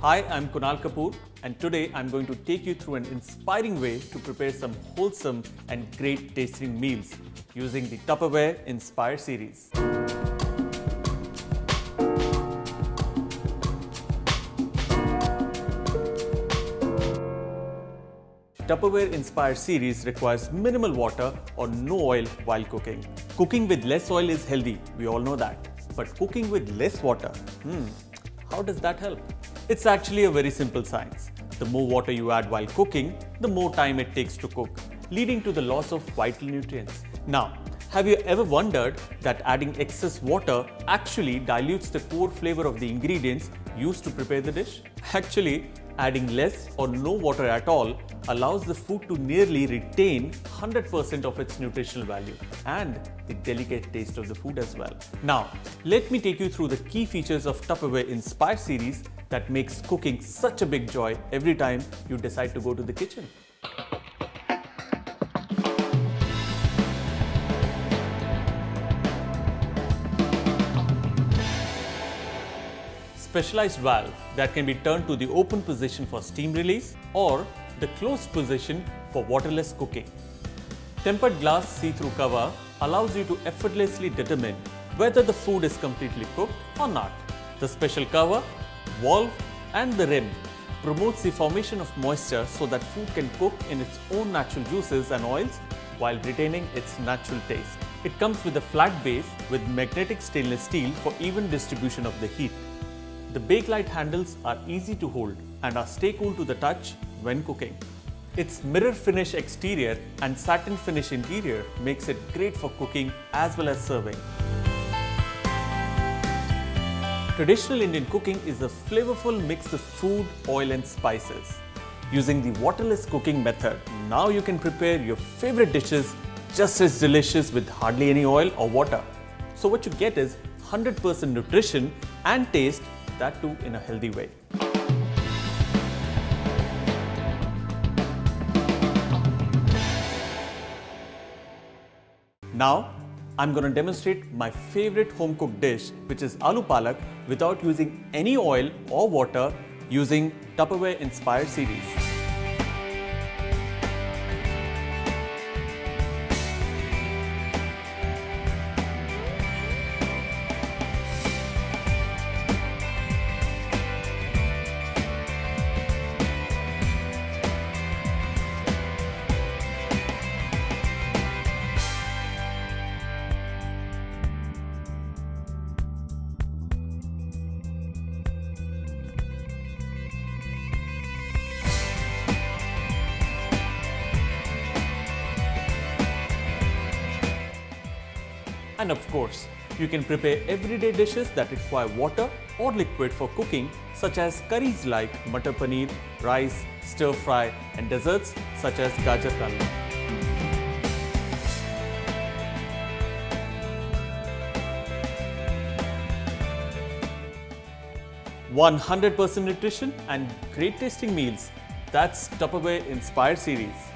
Hi, I'm Kunal Kapoor, and today I'm going to take you through an inspiring way to prepare some wholesome and great tasting meals using the Tupperware Inspire series. Tupperware Inspire series requires minimal water or no oil while cooking. Cooking with less oil is healthy, we all know that. But cooking with less water, how does that help? It's actually a very simple science. The more water you add while cooking, the more time it takes to cook, leading to the loss of vital nutrients. Now, have you ever wondered that adding excess water actually dilutes the core flavor of the ingredients used to prepare the dish? Actually, adding less or no water at all allows the food to nearly retain 100% of its nutritional value and the delicate taste of the food as well. Now, let me take you through the key features of Tupperware Inspire series that makes cooking such a big joy every time you decide to go to the kitchen. Specialized valve that can be turned to the open position for steam release or the closed position for waterless cooking. Tempered glass see-through cover allows you to effortlessly determine whether the food is completely cooked or not. The special cover, valve and the rim promotes the formation of moisture so that food can cook in its own natural juices and oils while retaining its natural taste. It comes with a flat base with magnetic stainless steel for even distribution of the heat. The Bakelite handles are easy to hold and are stay cool to the touch when cooking. Its mirror finish exterior and satin finish interior makes it great for cooking as well as serving. Traditional Indian cooking is a flavorful mix of food, oil and spices. Using the waterless cooking method, now you can prepare your favorite dishes just as delicious with hardly any oil or water. So what you get is 100% nutrition and taste, that too in a healthy way. Now, I'm going to demonstrate my favorite home cooked dish, which is aloo palak, without using any oil or water using Tupperware Inspire series. And of course, you can prepare everyday dishes that require water or liquid for cooking, such as curries like Matar Paneer, rice, stir fry, and desserts such as Gajar ka Halwa. "100% nutrition and great tasting meals." That's Tupperware Inspire series.